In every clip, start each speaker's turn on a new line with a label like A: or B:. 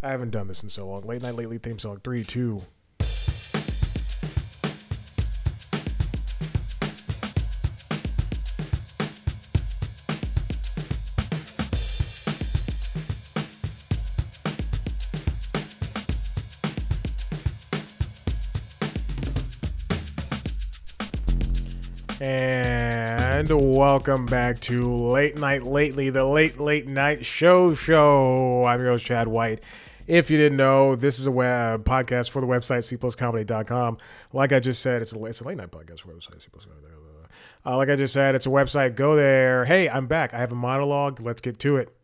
A: I haven't done this in so long. Late Night Lately theme song. 3, 2. And welcome back to Late Night Lately, the late night show. I'm your host, Chad White. If you didn't know, this is a web podcast for the website cpluscomedy.com. Like I just said, it's a late night podcast for the website cpluscomedy.com. Like I just said, it's a website. Go there. Hey, I'm back. I have a monologue. Let's get to it.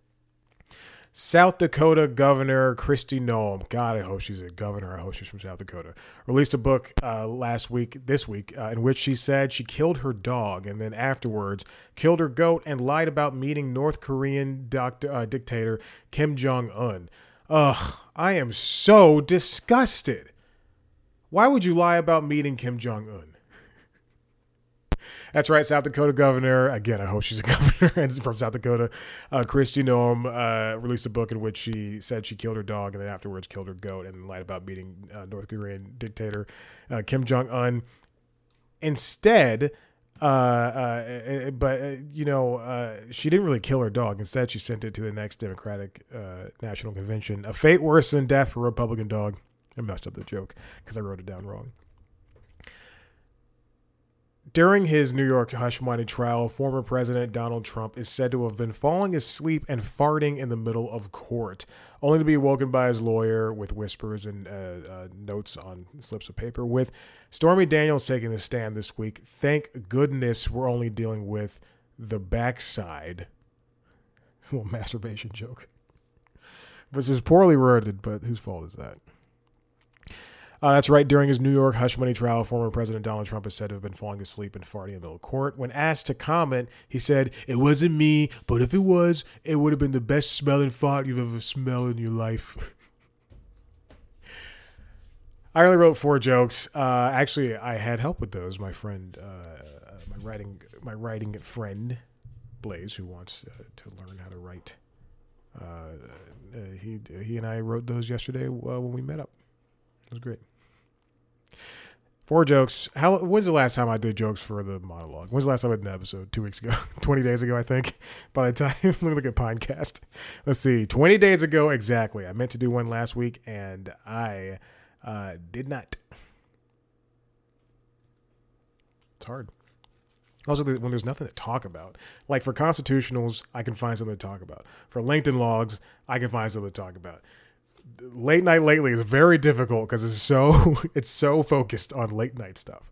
A: South Dakota Governor Kristi Noem, God, I hope she's a governor. I hope she's from South Dakota, released a book this week, in which she said she killed her dog and then afterwards killed her goat and lied about meeting North Korean dictator Kim Jong-un. Ugh, I am so disgusted. Why would you lie about meeting Kim Jong-un? That's right, South Dakota governor. Again, I hope she's a governor and from South Dakota. Kristi Noem released a book in which she said she killed her dog and then afterwards killed her goat and lied about meeting North Korean dictator Kim Jong-un. Instead, she didn't really kill her dog. Instead, she sent it to the next Democratic National Convention. A fate worse than death for a Republican dog. I messed up the joke because I wrote it down wrong. During his New York hush money trial, former President Donald Trump is said to have been falling asleep and farting in the middle of court, only to be woken by his lawyer with whispers and notes on slips of paper. With Stormy Daniels taking the stand this week, thank goodness we're only dealing with the backside. It's a little masturbation joke, which is poorly worded, but whose fault is that? That's right. During his New York hush money trial, former President Donald Trump is said to have been falling asleep and farting in the middle of court. When asked to comment, he said, "It wasn't me, but if it was, it would have been the best smelling fart you've ever smelled in your life." I only wrote 4 jokes. Actually, I had help with those. My friend, my writing friend, Blaze, who wants to learn how to write. He and I wrote those yesterday when we met up. It was great. 4 jokes. When's the last time I did jokes for the monologue? When's the last time I did an episode? 2 weeks ago? 20 days ago, I think. By the time, let me look at podcast. Let's see. 20 days ago, exactly. I meant to do one last week, and I did not. It's hard. Also, when there's nothing to talk about. Like for constitutionals, I can find something to talk about. For LinkedIn logs, I can find something to talk about. Late Night Lately is very difficult because it's so focused on late night stuff.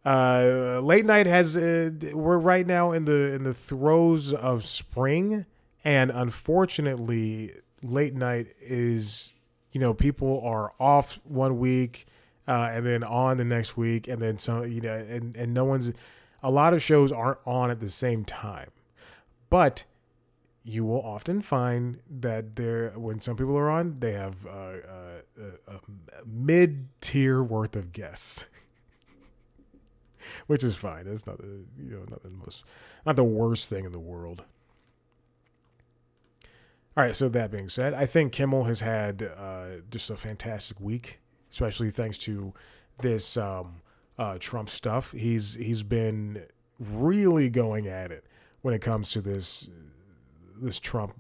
A: Late night we're right now in the throes of spring, and unfortunately, late night is, people are off one week, and then on the next week, and then some, and no one's. A lot of shows aren't on at the same time, but you will often find that when some people are on, they have a mid-tier worth of guests, which is fine. It's not not the worst thing in the world. All right. So that being said, I think Kimmel has had just a fantastic week, especially thanks to this Trump stuff. He's been really going at it when it comes to this Trump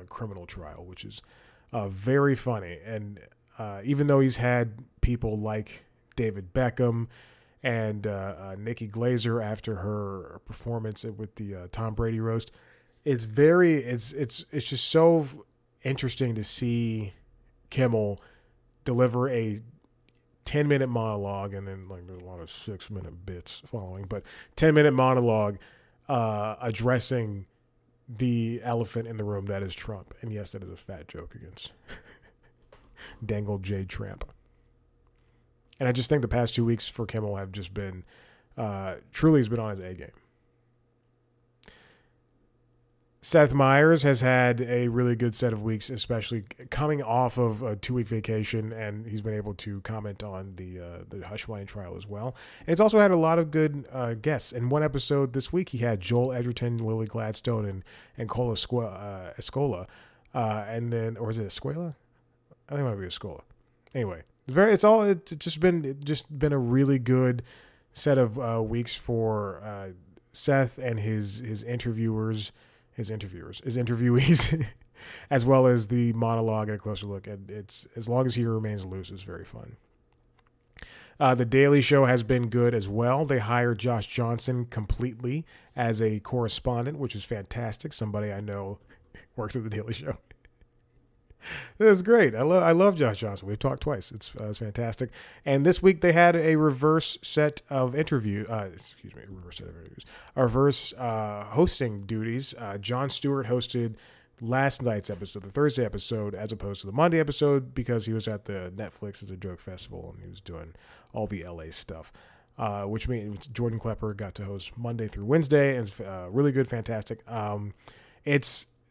A: criminal trial, which is very funny. And even though he's had people like David Beckham and Nikki Glaser after her performance with the Tom Brady roast, it's just so interesting to see Kimmel deliver a 10-minute monologue, and then there's a lot of 6-minute bits following, but 10-minute monologue addressing the elephant in the room that is Trump. And yes, that is a fat joke against Dangle J. Tramp. And I just think the past 2 weeks for Kimmel have just been, truly has been on his A game. Seth Meyers has had a really good set of weeks, especially coming off of a 2-week vacation, and he's been able to comment on the hush money trial as well. And he's also had a lot of good guests. In one episode this week, he had Joel Edgerton, Lily Gladstone, and Cola Escola and then, or is it Escuela? I think it might be Escuela. Anyway, it's just been a really good set of weeks for Seth and his interviewees, as well as the monologue and a closer look. And it's, as long as he remains loose, it's very fun. The Daily Show has been good as well. They hired Josh Johnson completely as a correspondent, which is fantastic. Somebody I know works at the Daily Show. It's great. I love Josh Johnson. We've talked twice. It's fantastic. And this week they had a reverse set of reverse hosting duties. Jon Stewart hosted last night's episode, the Thursday episode, as opposed to the Monday episode, because he was at the Netflix as a joke festival and he was doing all the LA stuff. Which means Jordan Klepper got to host Monday through Wednesday, and it's really good, fantastic.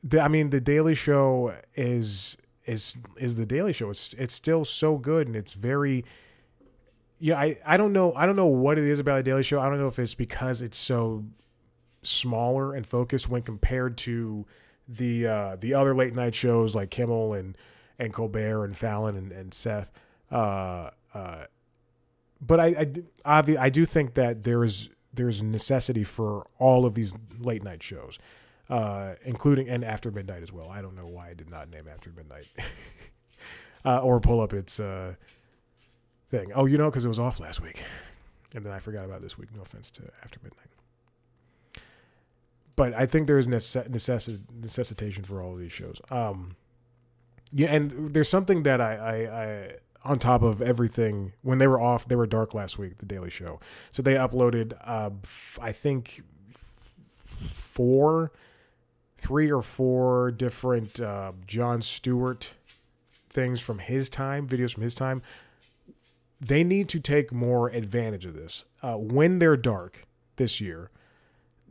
A: The Daily Show is the Daily Show. It's still so good, and it's very. Yeah, I don't know what it is about the Daily Show. I don't know if it's because it's so smaller and focused when compared to the other late night shows like Kimmel and Colbert and Fallon and Seth. But I do think that there's a necessity for all of these late night shows. Including and After Midnight as well. I don't know why I did not name After Midnight. Or pull up its thing. Oh, because it was off last week. And then I forgot about this week. No offense to After Midnight. But I think there's necessitation for all of these shows. Yeah, and there's something that I on top of everything, when they were off, they were dark last week, the Daily Show. So they uploaded, I think, 3 or 4 different Jon Stewart things from his time, videos from his time. They need to take more advantage of this. When they're dark this year,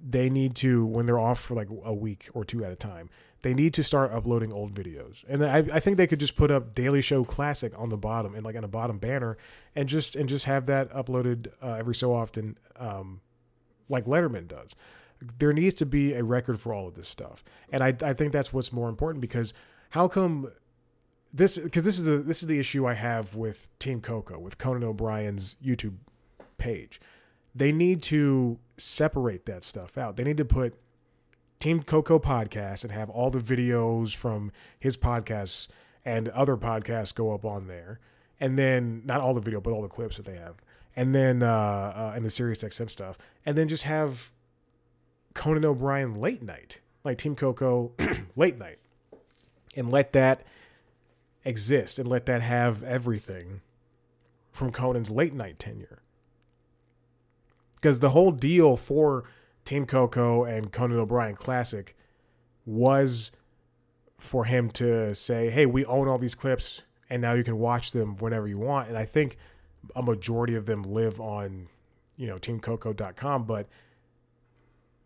A: they need to, when they're off for like a week or 2 at a time, they need to start uploading old videos. And I think they could just put up Daily Show Classic on the bottom and like on a bottom banner and just have that uploaded every so often, like Letterman does. There needs to be a record for all of this stuff. And I think that's what's more important, because how come this is the issue I have with Team Coco, with Conan O'Brien's YouTube page. They need to separate that stuff out. They need to put Team Coco podcast and have all the videos from his podcasts and other podcasts go up on there. And then not all the video, but all the clips that they have. And then and the SiriusXM stuff. And then just have Conan O'Brien late night, like Team Coco late night, and let that exist and let that have everything from Conan's late night tenure. Because the whole deal for Team Coco and Conan O'Brien Classic was for him to say, hey, we own all these clips and now you can watch them whenever you want. And I think a majority of them live on, teamcoco.com, but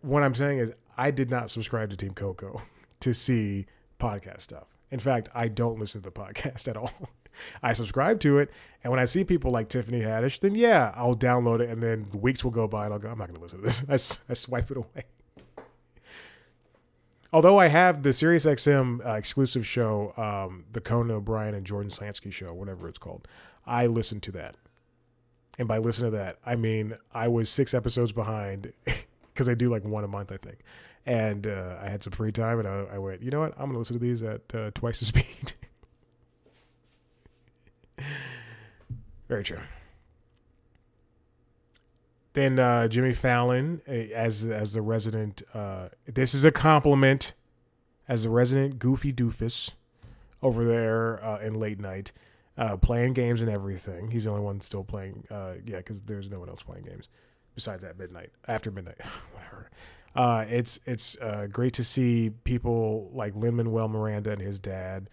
A: what I'm saying is I did not subscribe to Team Coco to see podcast stuff. In fact, I don't listen to the podcast at all. I subscribe to it, and when I see people like Tiffany Haddish, then yeah, I'll download it, and then weeks will go by, and I'll go, I'm not going to listen to this. I swipe it away. Although I have the SiriusXM exclusive show, the Conan O'Brien and Jordan Slansky show, whatever it's called, I listened to that. And by listening to that, I mean I was 6 episodes behind, because I do like one a month, I think. And I had some free time, and I went, you know what? I'm going to listen to these at twice the speed. Very true. Then Jimmy Fallon, as the resident, this is a compliment, as the resident goofy doofus over there in late night, playing games and everything. He's the only one still playing, because there's no one else playing games besides after midnight, whatever. It's great to see people like Lin-Manuel Miranda and his dad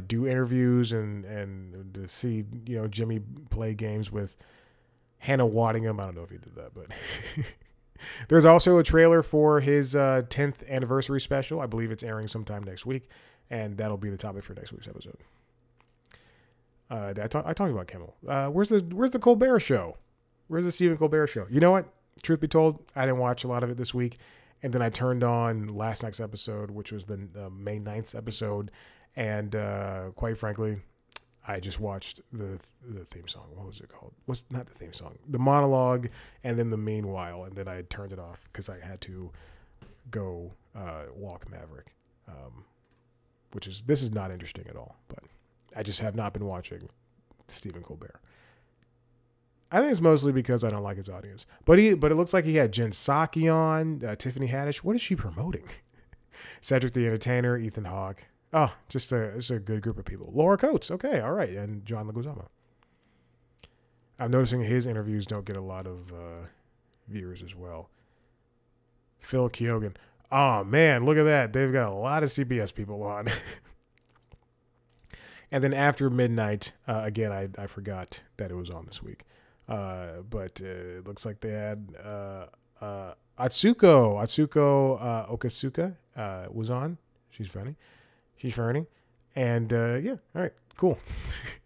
A: do interviews and to see Jimmy play games with Hannah Waddingham. I don't know if he did that, but there's also a trailer for his 10th anniversary special. I believe it's airing sometime next week, and that'll be the topic for next week's episode. I talked about Kimmel. Where's the Colbert Show? Where's the Stephen Colbert Show? You know what? Truth be told, I didn't watch a lot of it this week, And then I turned on last night's episode, which was the May 9th episode. And quite frankly, I just watched the theme song. What was it called? What's not the theme song? The monologue, and then the meanwhile. And then I turned it off because I had to go walk Maverick, this is not interesting at all. But I just have not been watching Stephen Colbert. I think it's mostly because I don't like his audience. But it looks like he had Jen Psaki on, Tiffany Haddish. What is she promoting? Cedric the Entertainer, Ethan Hawke. Oh, just a good group of people. Laura Coates, okay, all right, and John Leguizamo. I'm noticing his interviews don't get a lot of viewers as well. Phil Keoghan. Oh, man, look at that. They've got a lot of CBS people on. And then After Midnight, again, I forgot that it was on this week. But it looks like they had Atsuko Okatsuka was on. She's funny. And yeah, all right, cool.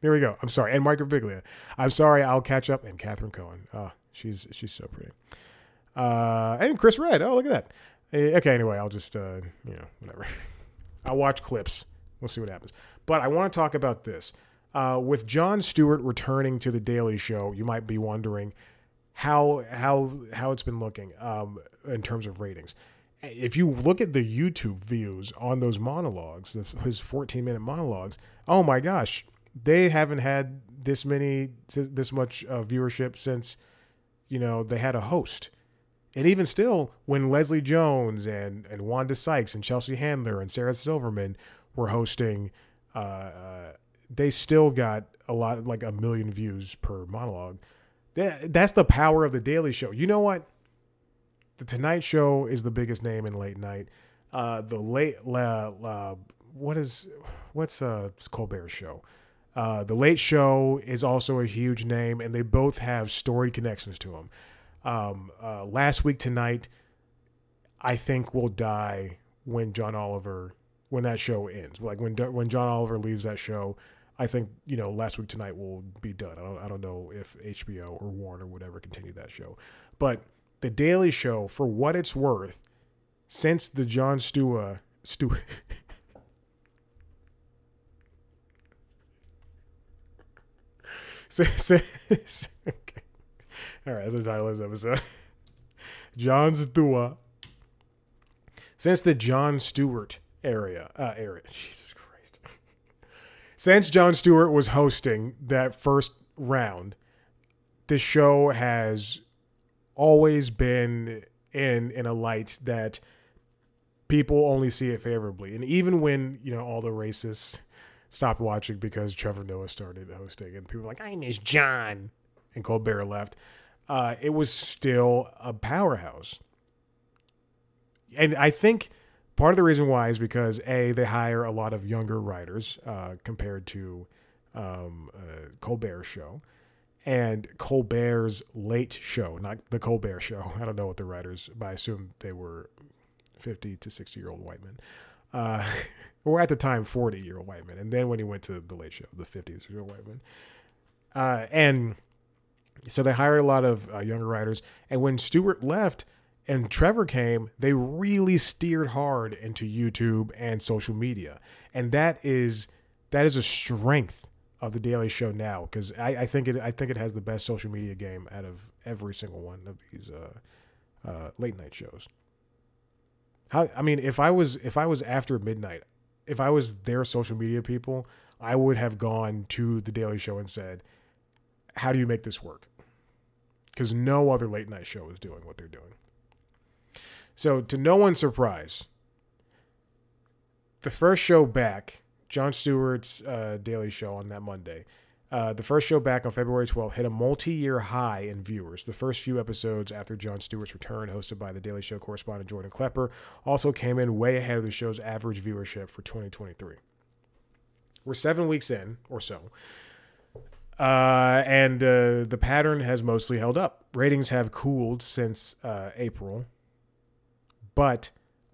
A: There we go. I'm sorry. And Mike Birbiglia. I'm sorry, I'll catch up. And Catherine Cohen. Oh, she's so pretty. And Chris Redd. Oh, look at that. Okay, anyway, I'll just, whatever. I'll watch clips. We'll see what happens. But I want to talk about this. With Jon Stewart returning to The Daily Show, you might be wondering how it's been looking in terms of ratings. If you look at the YouTube views on those monologues, his 14-minute monologues, oh my gosh, they haven't had this much viewership since, they had a host. And even still, when Leslie Jones and Wanda Sykes and Chelsea Handler and Sarah Silverman were hosting, they still got a lot, like 1 million views per monologue. That's the power of The Daily Show. You know what? The Tonight Show is the biggest name in late night. What's Colbert's show? The Late Show is also a huge name, and they both have storied connections to them. Last Week Tonight, I think, will die when that show ends. Like when John Oliver leaves that show, I think Last Week Tonight will be done. I don't know if HBO or Warner would ever continue that show, but The Daily Show, for what it's worth, since the Jon Stewart. Okay. All right, that's the title of this episode. Jon Stewart. Since the Jon Stewart era. Jesus Christ. Since Jon Stewart was hosting that first round, the show has always been in a light that people only see it favorably. And even when, all the racists stopped watching because Trevor Noah started hosting and people were like, I miss John, and Colbert left, it was still a powerhouse. And I think part of the reason why is because, A, they hire a lot of younger writers compared to Colbert's show. And Colbert's Late Show, not the Colbert Show. I don't know what the writers, but I assume they were 50 to 60-year-old white men. Or at the time, 40-year-old white men. And then when he went to the Late Show, the 50-year-old white men. And so they hired a lot of younger writers. And when Stewart left and Trevor came, they really steered hard into YouTube and social media. And that is a strength of The Daily Show now, because I think it has the best social media game out of every single one of these late night shows. If I was After Midnight, if I was their social media people, I would have gone to The Daily Show and said, how do you make this work? Because no other late night show is doing what they're doing. So, to no one's surprise, the first show back, Jon Stewart's Daily Show on that Monday, the first show back on February 12th hit a multi-year high in viewers. The first few episodes after Jon Stewart's return, hosted by The Daily Show correspondent Jordan Klepper, also came in way ahead of the show's average viewership for 2023. We're 7 weeks in, or so. And the pattern has mostly held up. Ratings have cooled since April, but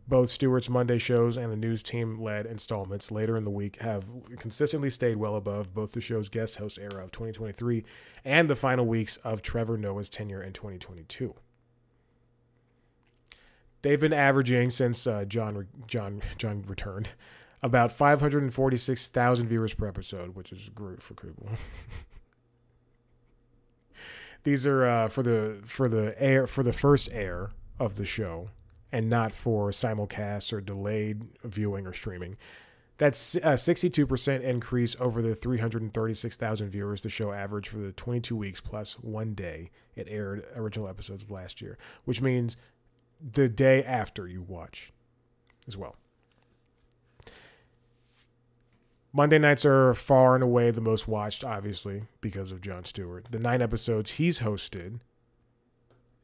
A: both Stewart's Monday shows and the news team-led installments later in the week have consistently stayed well above both the show's guest host era of 2023 and the final weeks of Trevor Noah's tenure in 2022. They've been averaging since John returned about 546,000 viewers per episode, which is great for cable. These are for the first air of the show, and not for simulcast or delayed viewing or streaming. That's a 62% increase over the 336,000 viewers the show averaged for the 22 weeks plus 1 day it aired original episodes of last year, which means the day after you watch as well. Monday nights are far and away the most watched, obviously, because of Jon Stewart. The 9 episodes he's hosted,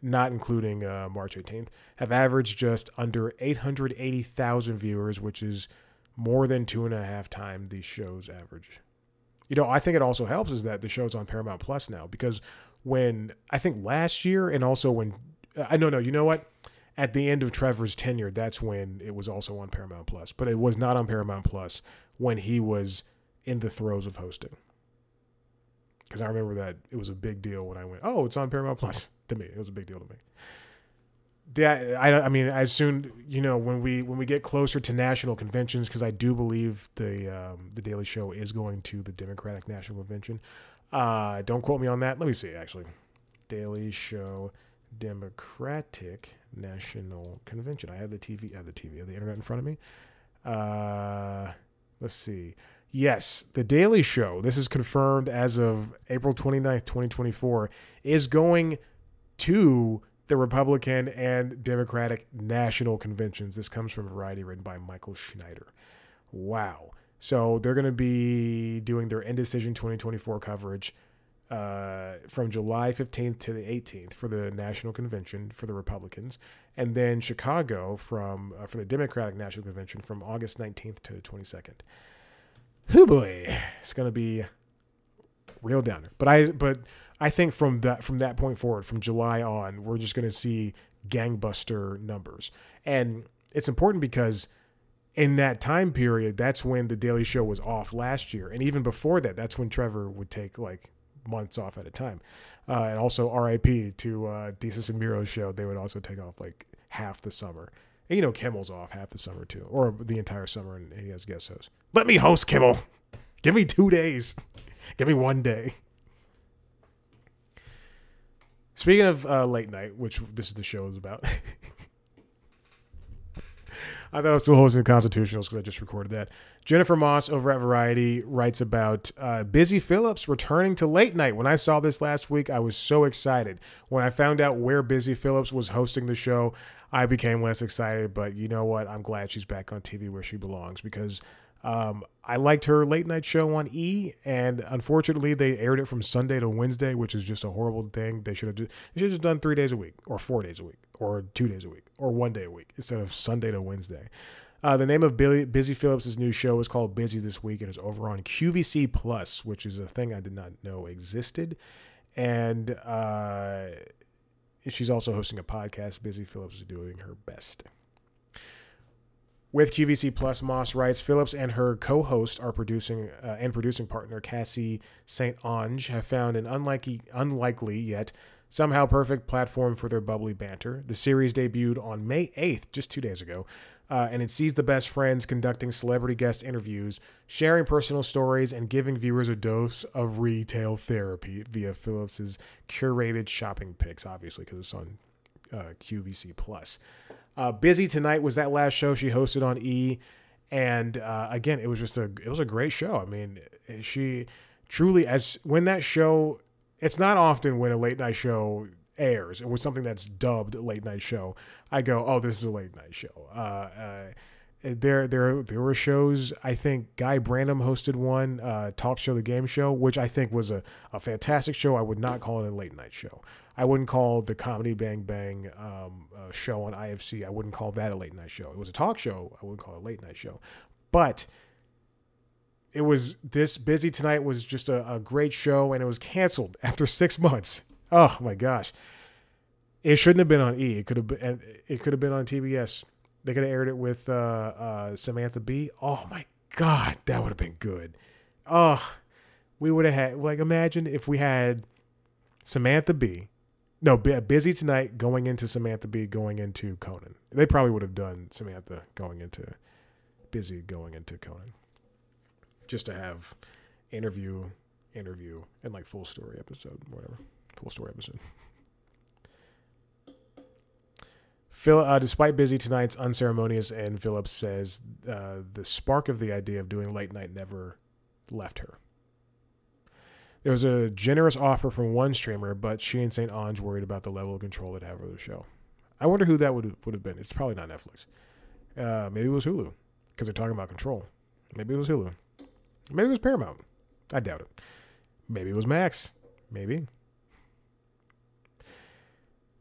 A: not including March 18th, have averaged just under 880,000 viewers, which is more than 2.5 times the show's average. I think it also helps is that the show's on Paramount Plus now, because when, I think last year, and also when, you know what? At the end of Trevor's tenure, that's when it was also on Paramount Plus, but it was not on Paramount Plus when he was in the throes of hosting. Because I remember that it was a big deal when I went, oh, it's on Paramount Plus. To me, it was a big deal to me. Yeah, I mean, as soon, when we get closer to national conventions, because I do believe the Daily Show is going to the Democratic National Convention. Don't quote me on that. Let me see, actually. Daily Show Democratic National Convention. I have the internet in front of me. Let's see. Yes, the Daily Show, this is confirmed as of April 29th, 2024, is going to the Republican and Democratic National Conventions. This comes from Variety, written by Michael Schneider. Wow. So they're going to be doing their Indecision 2024 coverage from July 15th to the 18th for the National Convention for the Republicans, and then Chicago for the Democratic National Convention from August 19th to 22nd. Oh boy, it's going to be real downer. But I think from that point forward, from July on, we're just going to see gangbuster numbers. And it's important because in that time period, that's when the Daily Show was off last year. And even before that, that's when Trevor would take like months off at a time. And also RIP to Desus and Mero's show. They would also take off like half the summer. And Kimmel's off half the summer too, or the entire summer, and he has guest hosts. Let me host Kimmel. Give me 2 days. Give me 1 day. Speaking of late night, which this is the show is about. I thought I was still hosting the Constitutionals because I just recorded that. Jennifer Moss over at Variety writes about Busy Phillips returning to late night. When I saw this last week, I was so excited. When I found out where Busy Phillips was hosting the show, I became less excited. But you know what? I'm glad she's back on TV where she belongs, because I liked her late night show on E, and unfortunately they aired it from Sunday to Wednesday, which is just a horrible thing. They should have just done 3 days a week, or 4 days a week, or 2 days a week, or 1 day a week instead of Sunday to Wednesday. The name of Busy Phillips' new show is called Busy This Week, and is over on QVC Plus, which is a thing I did not know existed. And she's also hosting a podcast. Busy Phillips is doing her best. With QVC Plus, Moss writes, Phillips and her co-host and producing partner Cassie St. Ange have found an unlikely yet somehow perfect platform for their bubbly banter. The series debuted on May 8th, just 2 days ago, and it sees the best friends conducting celebrity guest interviews, sharing personal stories, and giving viewers a dose of retail therapy via Phillips's curated shopping picks, obviously, because it's on QVC Plus. Busy Tonight was that last show she hosted on E, and again, it was a great show. I mean, she truly, when that show, it's not often when a late night show airs and with something that's dubbed a late night show, I go, oh, this is a late night show. There were shows. I think Guy Branum hosted one, Talk Show the Game Show, which I think was a fantastic show. I would not call it a late night show. I wouldn't call the Comedy Bang Bang show on IFC, I wouldn't call that a late night show. It was a talk show. I wouldn't call it a late night show. But this Busy Tonight was just a great show, and it was canceled after 6 months. Oh my gosh. It shouldn't have been on E. It could have been on TBS. They could have aired it with Samantha Bee. Oh my God, that would have been good. Oh, we would have had, like, imagine if we had Samantha Bee, No, Busy Tonight going into Samantha Bee going into Conan. They probably would have done Samantha going into Busy going into Conan. Just to have interview, and like full story episode, whatever. Full story episode. Despite Busy Tonight's unceremonious end, Phillips says the spark of the idea of doing late night never left her. There was a generous offer from one streamer, but she and St. Ange worried about the level of control they'd have over the show. I wonder who that would have been. It's probably not Netflix. Maybe it was Hulu, because they're talking about control. Maybe it was Hulu. Maybe it was Paramount. I doubt it. Maybe it was Max. Maybe.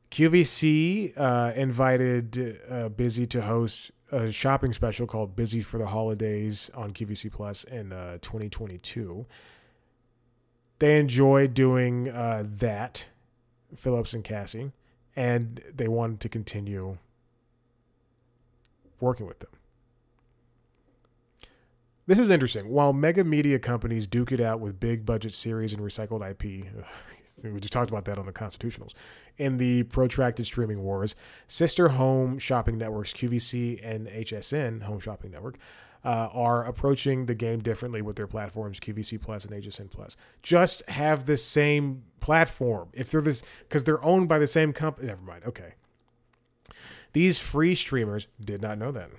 A: QVC invited Busy to host a shopping special called Busy for the Holidays on QVC Plus in 2022. They enjoyed doing that, Phillips and Cassie, and they wanted to continue working with them. This is interesting. While mega media companies duke it out with big budget series and recycled IP, we just talked about that on the Constitutionals, in the protracted streaming wars, sister home shopping networks QVC and HSN, Home Shopping Network, are approaching the game differently with their platforms QVC Plus and HSN Plus. Just have the same platform. If they're this, because they're owned by the same company. Never mind. Okay. These free streamers did not know that.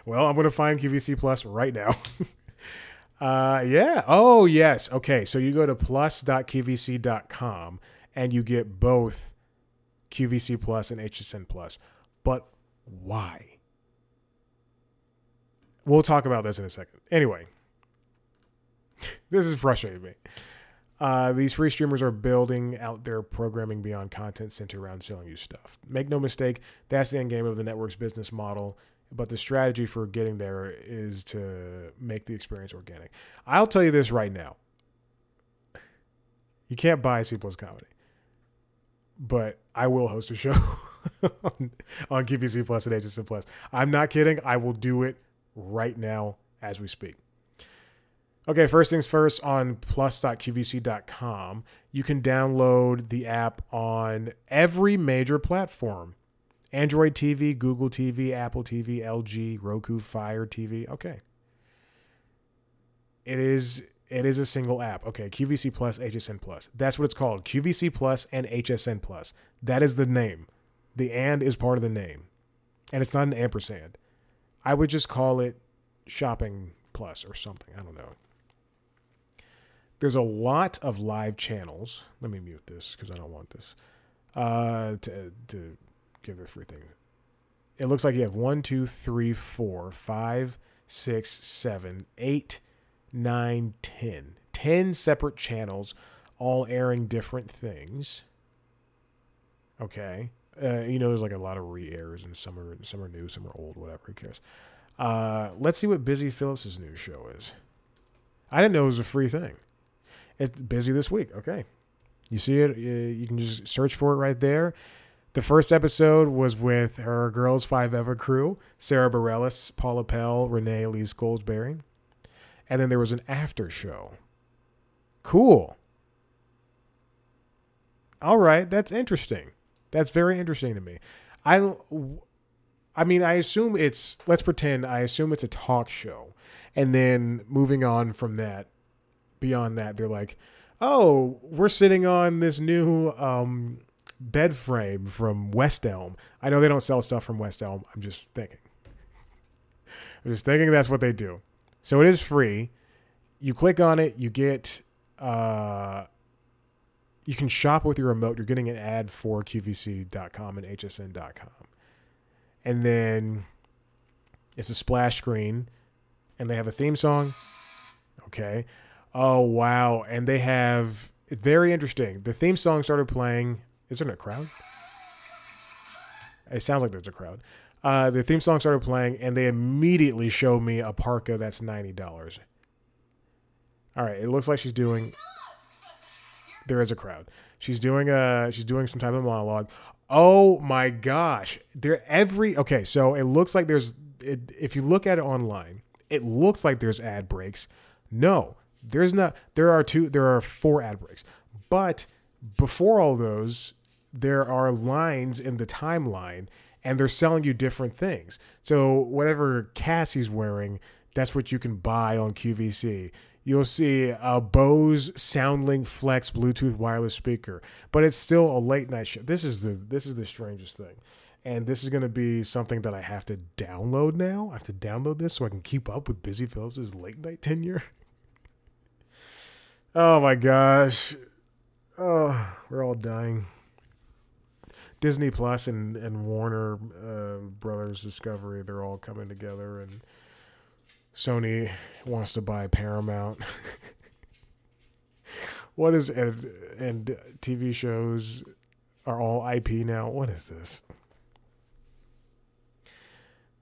A: Well, I'm going to find QVC Plus right now. Yeah. Oh, yes. Okay. So you go to plus.qvc.com and you get both QVC Plus and HSN Plus. But why? We'll talk about this in a second. Anyway, this is frustrating me. These free streamers are building out their programming beyond content centered around selling you stuff. Make no mistake, that's the end game of the network's business model. But the strategy for getting there is to make the experience organic. I'll tell you this right now. You can't buy C Plus Comedy. But I will host a show on QVC Plus and HSN Plus. I'm not kidding. I will do it right now as we speak. Okay, first things first, on plus.qvc.com, you can download the app on every major platform. Android TV, Google TV, Apple TV, LG, Roku, Fire TV. Okay. It is a single app. Okay, QVC Plus, HSN Plus. That's what it's called. QVC Plus and HSN Plus. That is the name. The and is part of the name. And it's not an ampersand. I would just call it Shopping Plus or something. I don't know. There's a lot of live channels. Let me mute this because I don't want this. To give it a free thing. It looks like you have 1, 2, 3, 4, 5, 6, 7, 8, 9, 10. 10 separate channels, all airing different things. Okay. There's like a lot of re-airs, and some are new, some are old, whatever. Who cares? Let's see what Busy Phillips' new show is. I didn't know it was a free thing. It's Busy this week. Okay. You see it? You can just search for it right there. The first episode was with her Girls 5 Eva crew, Sarah Bareilles, Paula Pell, Renee Lee Goldsberry. And then there was an after show. Cool. All right. That's interesting. That's very interesting to me. I assume I assume it's a talk show. And then moving on from that, beyond that, they're like, oh, we're sitting on this new bed frame from West Elm. I know they don't sell stuff from West Elm. I'm just thinking that's what they do. So it is free. You click on it, you get you can shop with your remote. You're getting an ad for QVC.com and HSN.com. And then it's a splash screen, and they have a theme song. Okay. Oh, wow. And they have, very interesting. The theme song started playing. Is there a crowd? It sounds like there's a crowd. The theme song started playing, and they immediately show me a parka that's $90. All right. It looks like she's doing, there is a crowd. She's doing some type of monologue. Oh my gosh. Okay. So it looks like if you look at it online, it looks like there's ad breaks. No, there's not. There are 4 ad breaks, but before all those, there are lines in the timeline, and they're selling you different things. So whatever cast he's wearing, that's what you can buy on QVC. You'll see a Bose SoundLink Flex Bluetooth wireless speaker, but it's still a late night show. This is the strangest thing. And this is going to be something that I have to download now. I have to download this so I can keep up with Busy Phillips' late night tenure. Oh my gosh. Oh, we're all dying. Disney Plus and Warner Brothers Discovery, they're all coming together, and Sony wants to buy Paramount. What is, and TV shows are all IP now. What is this?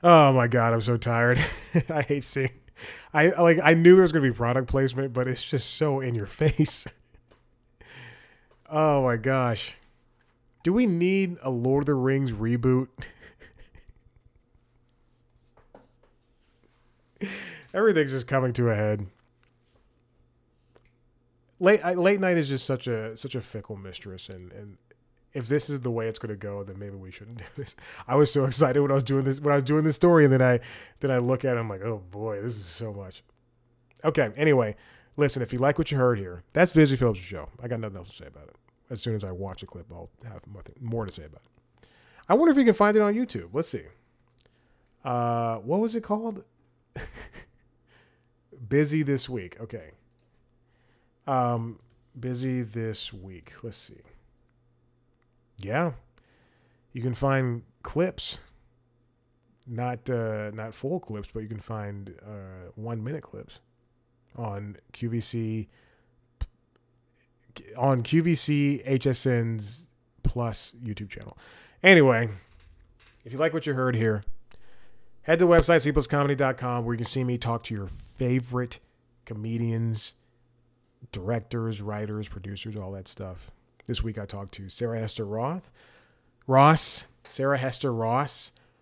A: Oh my God, I'm so tired. I hate seeing. I knew there was gonna be product placement, but it's just so in your face. Oh my gosh. Do we need a Lord of the Rings reboot? Everything's just coming to a head. Late night is just such a fickle mistress, and if this is the way it's going to go, then maybe we shouldn't do this. I was so excited when I was doing this story, and then I look at it, I'm like, oh boy, this is so much. Okay, anyway, listen, if you like what you heard here, that's the Busy Phillips show. I got nothing else to say about it. As soon as I watch the clip, I'll have more to say about it. I wonder if you can find it on YouTube. Let's see. What was it called? Busy This Week. Okay. Busy This Week. Let's see. Yeah. You can find clips. Not full clips, but you can find 1 minute clips on QVC HSN's Plus YouTube channel. Anyway, if you like what you heard here, head to the website, cpluscomedy.com, where you can see me talk to your favorite comedians, directors, writers, producers, all that stuff. This week I talked to Sarah Hester Ross,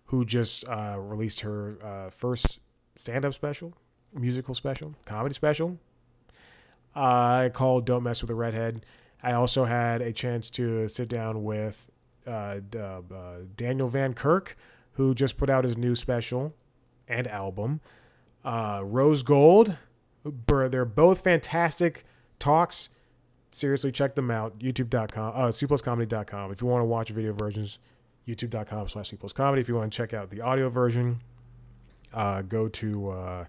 A: who just released her first stand-up special, musical special, comedy special, called Don't Mess with a Redhead. I also had a chance to sit down with Daniel Van Kirk, who just put out his new special and album. Rose Gold. They're both fantastic talks. Seriously, check them out. YouTube.com, cpluscomedy.com. If you want to watch video versions, youtube.com/cpluscomedy. If you want to check out the audio version, go to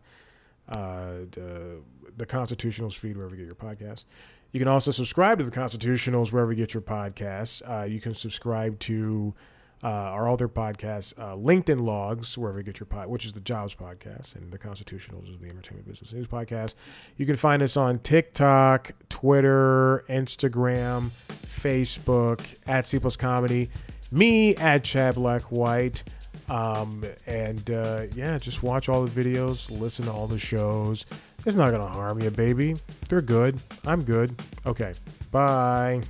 A: the Constitutionals feed wherever you get your podcasts. You can also subscribe to the Constitutionals wherever you get your podcasts. You can subscribe to our other podcasts, LinkedIn Logs, wherever you get your which is the Jobs podcast, and the Constitutionals is the Entertainment Business News podcast. You can find us on TikTok, Twitter, Instagram, Facebook, at C Plus Comedy, me at Chad Black White. Yeah, just watch all the videos, listen to all the shows. It's not going to harm you, baby. They're good. I'm good. Okay. Bye.